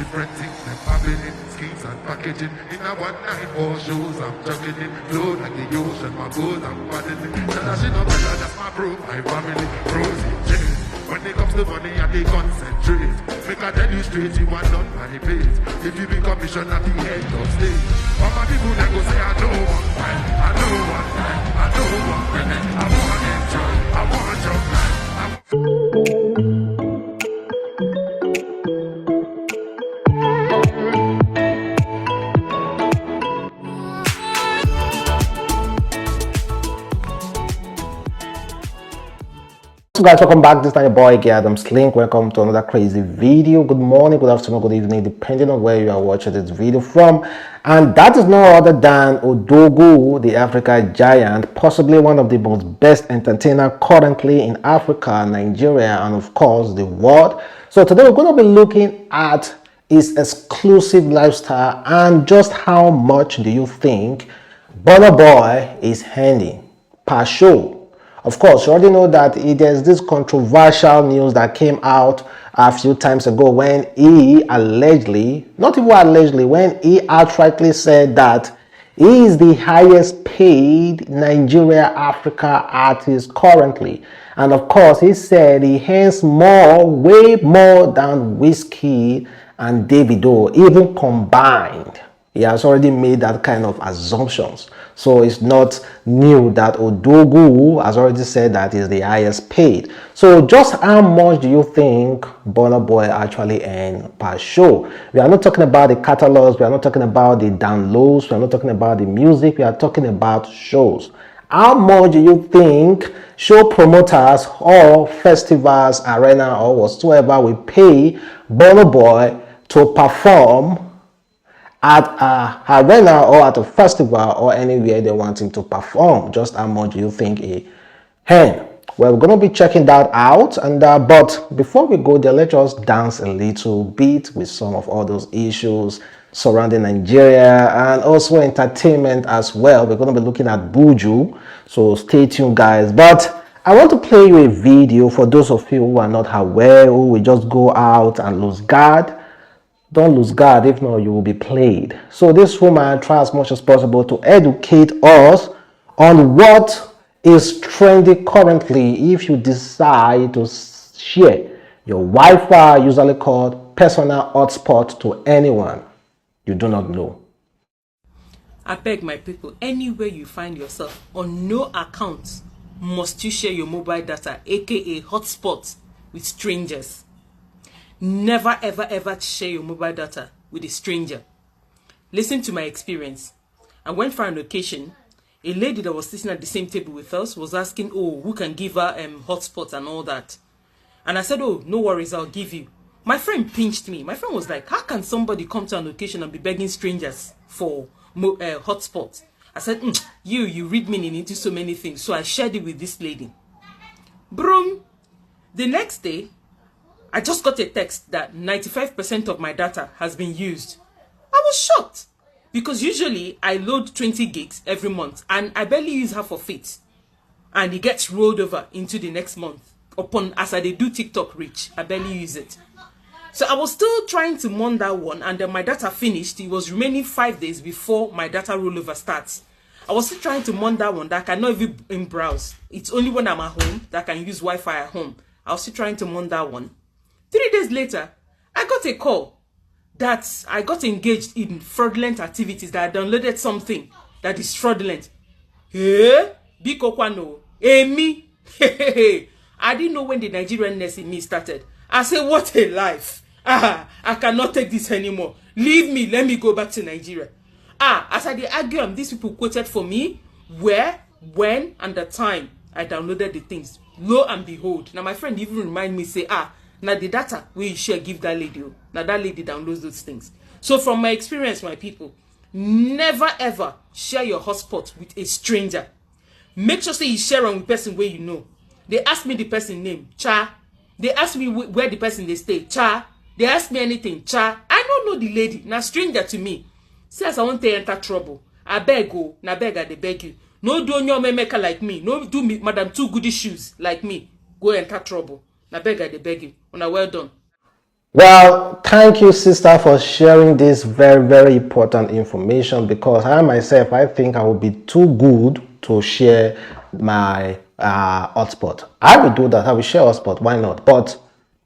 Different things, they're happening, schemes and packaging. In a one night, all shows, I'm juggling. Flow like the ocean, my goals, I'm paddling. International better, that's my bro, my family, Rosie, Jane. When it comes to money, I they concentrate. Make I tell you straight, you are not my bait. If you become mission at the head of state, all my people that go say, I know one time, I know one time, I know one minute. I want enjoy, I want your life. So guys, welcome back. This is your boy Adamslink. Welcome to another crazy video. Good morning, good afternoon, good evening, depending on where you are watching this video from. And that is no other than Odogwu, the Africa giant, possibly one of the most best entertainer currently in Africa, Nigeria, and of course the world. So today we're going to be looking at his exclusive lifestyle and just how much do you think Burna Boy is earning per show. Of course, you already know that there's this controversial news that came out a few times ago when he allegedly, not even allegedly, when he outrightly said that he is the highest paid Nigeria Africa artist currently. And of course, he said he earns more, way more than Wizkid and Davido, even combined. He has already made that kind of assumptions. So it's not new that Odogwu has already said that he's the highest paid. So just how much do you think Burna Boy actually earn per show? We are not talking about the catalogs, we are not talking about the downloads, we are not talking about the music, we are talking about shows. How much do you think show promoters or festivals, arena or whatsoever will pay Burna Boy to perform at a arena or at a festival or anywhere they want him to perform? Just how much do you think he earn? Well, we're going to be checking that out. And but before we go there, let's just dance a little bit with some of all those issues surrounding Nigeria and also entertainment as well. We're going to be looking at Buju, so stay tuned, guys. But I want to play you a video for those of you who are not aware, who will just go out and lose guard. Don't lose guard, if not you will be played. So this woman tries as much as possible to educate us on what is trendy currently if you decide to share your Wi-Fi, usually called personal hotspot, to anyone you do not know. I beg my people, anywhere you find yourself, on no account must you share your mobile data, aka hotspot, with strangers. Never ever ever share your mobile data with a stranger. Listen to my experience. I went for an occasion. A lady that was sitting at the same table with us was asking, oh, who can give her hotspots and all that. And I said, oh, no worries, I'll give you. My friend pinched me. My friend was like, how can somebody come to an occasion and be begging strangers for hotspots? I said, you read meaning into so many things. So I shared it with this lady. Broom. The next day, I just got a text that 95% of my data has been used. I was shocked because usually I load 20 gigs every month and I barely use half of it. And it gets rolled over into the next month. As I do TikTok reach, I barely use it. So I was still trying to mourn that one, and then my data finished. It was remaining 5 days before my data rollover starts. I was still trying to mourn that one that I cannot even browse. It's only when I'm at home that I can use Wi-Fi at home. I was still trying to mourn that one. 3 days later, I got a call that I got engaged in fraudulent activities, that I downloaded something that is fraudulent. Hey, Biko Kwano, me. I didn't know when the Nigerianness in me started. I said, what a life. I cannot take this anymore. Leave me, let me go back to Nigeria. As I argue, these people quoted for me where, when, and the time I downloaded the things. Lo and behold. Now my friend even remind me, say, now the data we share give that lady. Now that lady downloads those things. So from my experience, my people, never ever share your hotspot with a stranger. Make sure say you share on with person where you know. They ask me the person name, Cha. They ask me where the person they stay, Cha. They ask me anything, Cha. I don't know the lady. Now stranger to me. See as I want to enter trouble. I beg go. Now beg I they beg you. No do your maker like me. No do me madam two goody shoes like me. Go enter trouble. Now beg I they beg you. Well done. Well, thank you, sister, for sharing this very, very important information, because I myself, I think I will be too good to share my hotspot. I will do that. I will share hotspot. Why not? But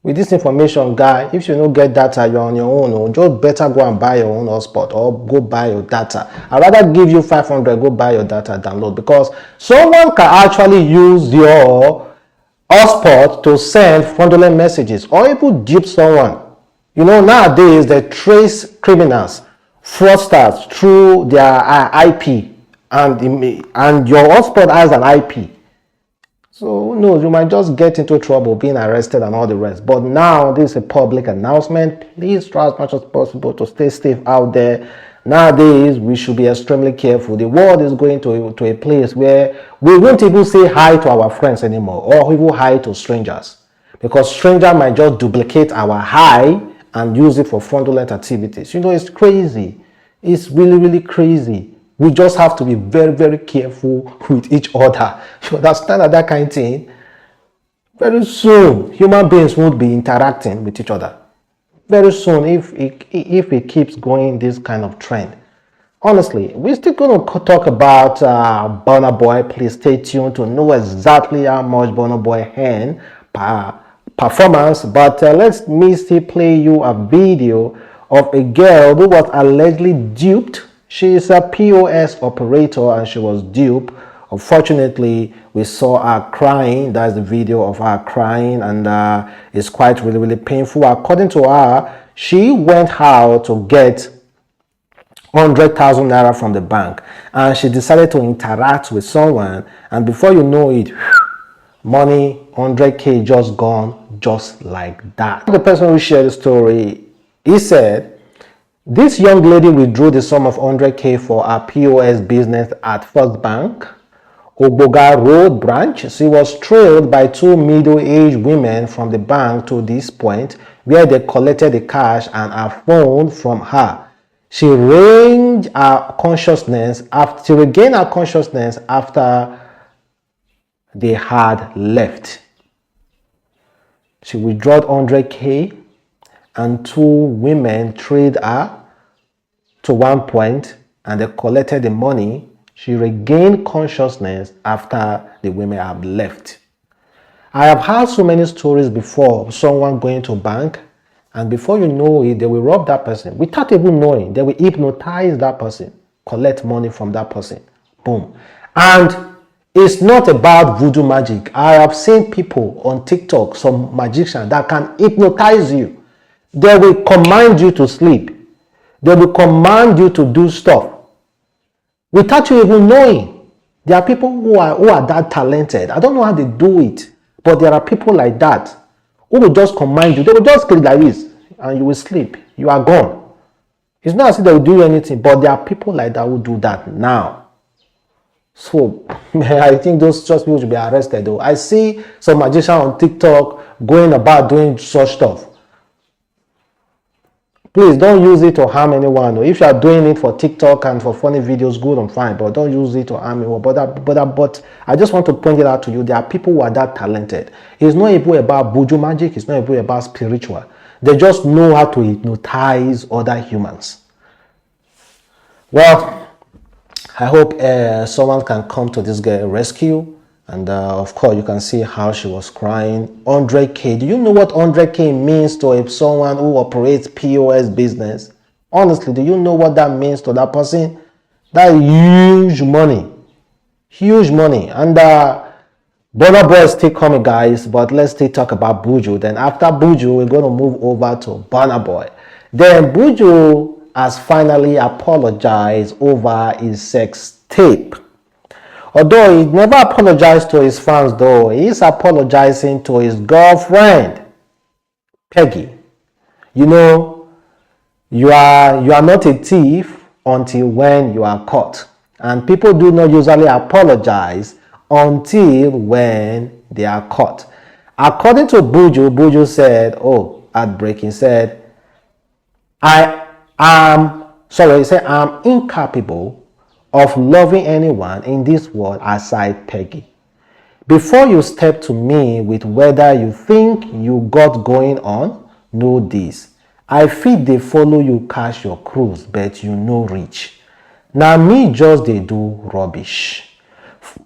with this information, guy, if you don't get data, you're on your own. Or just better go and buy your own hotspot or go buy your data. I'd rather give you 500, go buy your data, download, because someone can actually use your hotspot to send fraudulent messages or even dupe someone. You know, nowadays they trace criminals, fraudsters through their IP, and your hotspot has an IP. So who knows, you might just get into trouble, being arrested and all the rest. But now this is a public announcement. Please try as much as possible to stay safe out there. Nowadays, we should be extremely careful. The world is going to a place where we won't even say hi to our friends anymore, or even hi to strangers, because strangers might just duplicate our hi and use it for fraudulent activities. You know, it's crazy. It's really, really crazy. We just have to be very, very careful with each other. You understand that kind of thing? Very soon, human beings won't be interacting with each other. Very soon, if it keeps going this kind of trend. Honestly, we're still going to talk about Burna Boy. Please stay tuned to know exactly how much Burna Boy earned per performance. But let me still play you a video of a girl who was allegedly duped. She is a POS operator and she was duped. Unfortunately, we saw her crying. That's the video of her crying, and it's quite really, really painful. According to her, she went out to get 100,000 naira from the bank, and she decided to interact with someone, and before you know it, money 100k just gone, just like that. The person who shared the story, he said this young lady withdrew the sum of 100k for her POS business at First Bank, Ogboga Road branch. She was trailed by two middle-aged women from the bank to this point, where they collected the cash and her phone from her. She regained her consciousness after they had left. She withdrew 100k, and two women trailed her to one point and they collected the money. She regained consciousness after the women have left. I have heard so many stories before of someone going to a bank, and before you know it, they will rob that person without even knowing. They will hypnotize that person, collect money from that person. Boom. And it's not about voodoo magic. I have seen people on TikTok, some magicians that can hypnotize you. They will command you to sleep. They will command you to do stuff without you even knowing. There are people who are that talented. I don't know how they do it, but there are people like that who will just command you. They will just click like this and you will sleep. You are gone. It's not as if they will do anything, but there are people like that who do that now. So I think those just people should be arrested though. I see some magicians on TikTok going about doing such stuff. Please don't use it to harm anyone. If you are doing it for TikTok and for funny videos, good and fine, but don't use it to harm anyone. But I just want to point it out to you. There are people who are that talented. It's not even about Buju magic. It's not even about spiritual. They just know how to hypnotize other humans. Well, I hope someone can come to this girl's rescue. And of course, you can see how she was crying. 100k. Do you know what 100k means to someone who operates POS business? Honestly, do you know what that means to that person? That huge money. Huge money. And Burna Boy is still coming, guys. But let's still talk about Buju. Then after Buju, we're going to move over to Burna Boy. Then Buju has finally apologized over his sex tape. Although he never apologized to his fans, though, he's apologizing to his girlfriend, Peggy. You know, you are not a thief until when you are caught. And people do not usually apologize until when they are caught. According to Buju, Buju said, heartbreaking, said, I'm incapable of loving anyone in this world aside Peggy. Before you step to me with whether you think you got going on, know this. I fit dey follow you cash your cruise, but you no reach. Na me just dey do rubbish.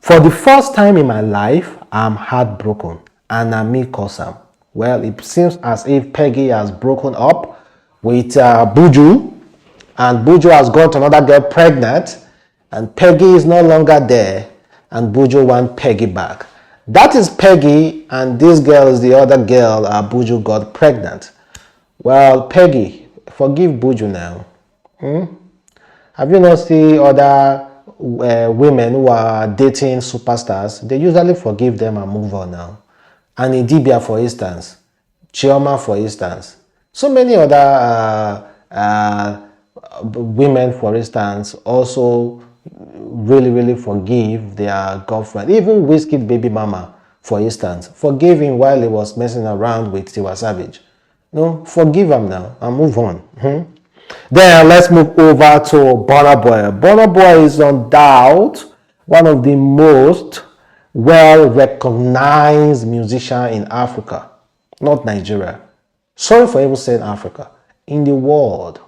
For the first time in my life, I'm heartbroken, and na me cause am. Well, it seems as if Peggy has broken up with Buju, and Buju has got another girl pregnant, and Peggy is no longer there, and Buju want Peggy back. That is Peggy, and this girl is the other girl Buju got pregnant. Well, Peggy, forgive Buju now. Have you not seen other women who are dating superstars? They usually forgive them and move on now. And Idibia, for instance, Chioma, for instance, so many other women, for instance, also really forgive their girlfriend. Even Wizkid baby mama, for instance, forgave him while he was messing around with Tiwa Savage. No, forgive him now and move on. Then let's move over to Burna Boy. Burna Boy is on doubt one of the most well-recognized musicians in Africa, not Nigeria. Sorry for even saying Africa, in the world.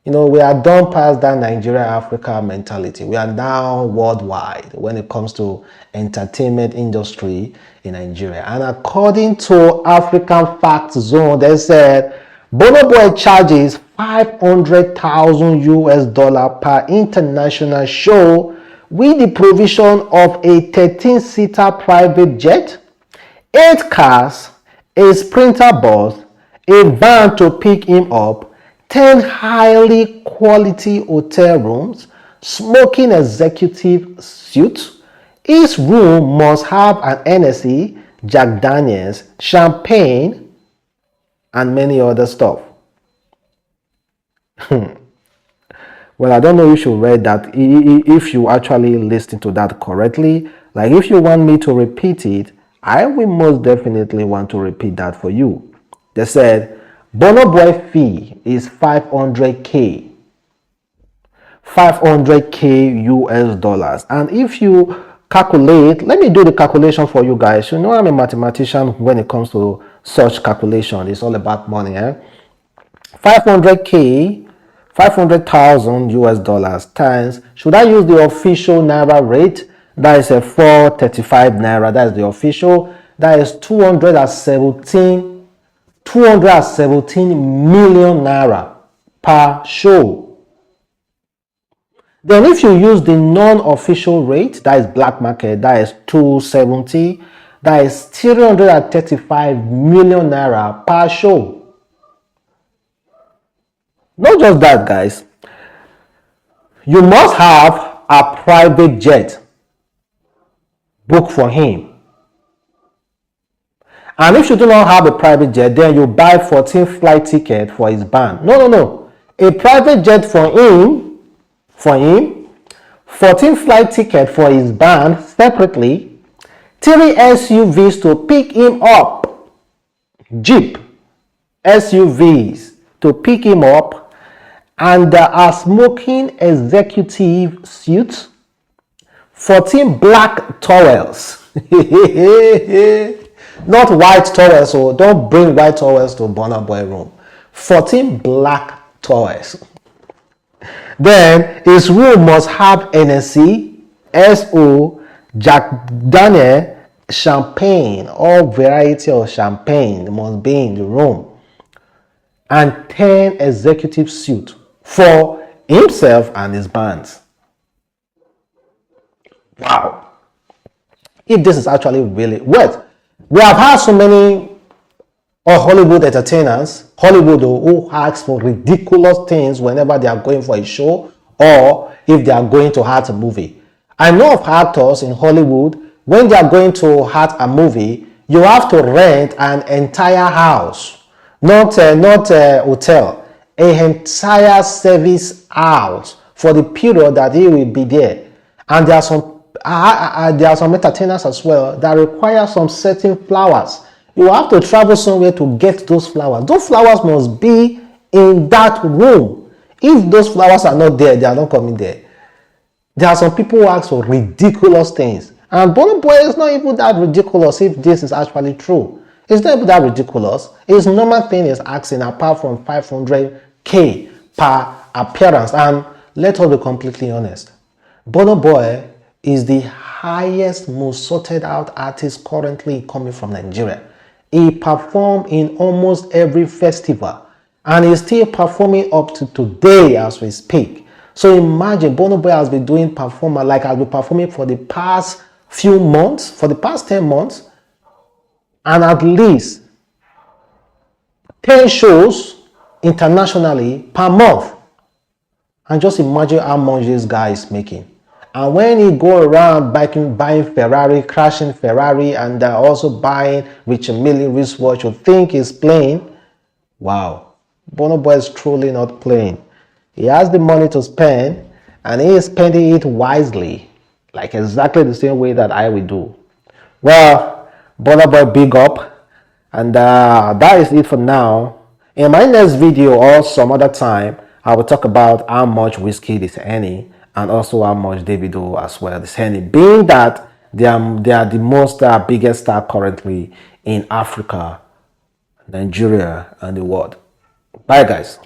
You know, we are done past that Nigeria-Africa mentality. We are now worldwide when it comes to entertainment industry in Nigeria. And according to African Fact Zone, they said Burna Boy charges $500,000 per international show with the provision of a 13-seater private jet, 8 cars, a Sprinter bus, a van to pick him up, 10 highly quality hotel rooms, smoking executive suite. Each room must have an NSE, Jack Daniels, champagne, and many other stuff. Well, I don't know if you read that, if you actually listened to that correctly. Like, if you want me to repeat it, I will most definitely want to repeat that for you. They said, Burna Boy fee is $500K. $500K US dollars. And if you calculate, let me do the calculation for you guys. You know, I'm a mathematician when it comes to such calculation. It's all about money. 500K, 500,000 US dollars times, should I use the official Naira rate? That is a 435 Naira. That is the official. That is 217 million Naira per show. Then if you use the non-official rate, that is black market, that is 270, that is 335 million Naira per show. Not just that, guys. You must have a private jet booked for him. And if you do not have a private jet, then you buy 14 flight ticket for his band. No. A private jet for him, 14 flight ticket for his band separately, 3 SUVs to pick him up, Jeep SUVs to pick him up, and a smoking executive suit, 14 black towels. Not white towels, so don't bring white towels to Burna Boy room. 14 black towels. Then his room must have NSC, SO, Jack Daniel, champagne, all variety of champagne must be in the room, and 10 executive suits for himself and his bands. Wow. If this is actually really what we have had, so many Hollywood entertainers, who ask for ridiculous things whenever they are going for a show or if they are going to act a movie. I know of actors in Hollywood, when they are going to act a movie, you have to rent an entire house, not a hotel, an entire service house for the period that he will be there. And there are some entertainers as well that require some certain flowers. You have to travel somewhere to get those flowers. Those flowers must be in that room. If those flowers are not there, they are not coming there. There are some people who ask for ridiculous things. And Burna Boy is not even that ridiculous if this is actually true. It's not even that ridiculous. His normal thing is asking apart from 500k per appearance. And let us be completely honest. Burna Boy is the highest, most sorted out artist currently coming from Nigeria. He performed in almost every festival and he's still performing up to today as we speak. So imagine Burna Boy has been doing performer like has been performing for the past few months, for the past 10 months, and at least 10 shows internationally per month. And just imagine how much this guy is making. And when he go around buying Ferrari, crashing Ferrari, and also buying Rich Millie wristwatch, you think he's playing? Wow, Burna Boy is truly not playing. He has the money to spend, and he is spending it wisely, like exactly the same way that I will do. Well, Burna Boy, big up, and that is it for now. In my next video or some other time, I will talk about how much Whiskey is earning and also how much Davido as well is earning, being that they are the most biggest star currently in Africa, Nigeria, and the world. Bye, guys.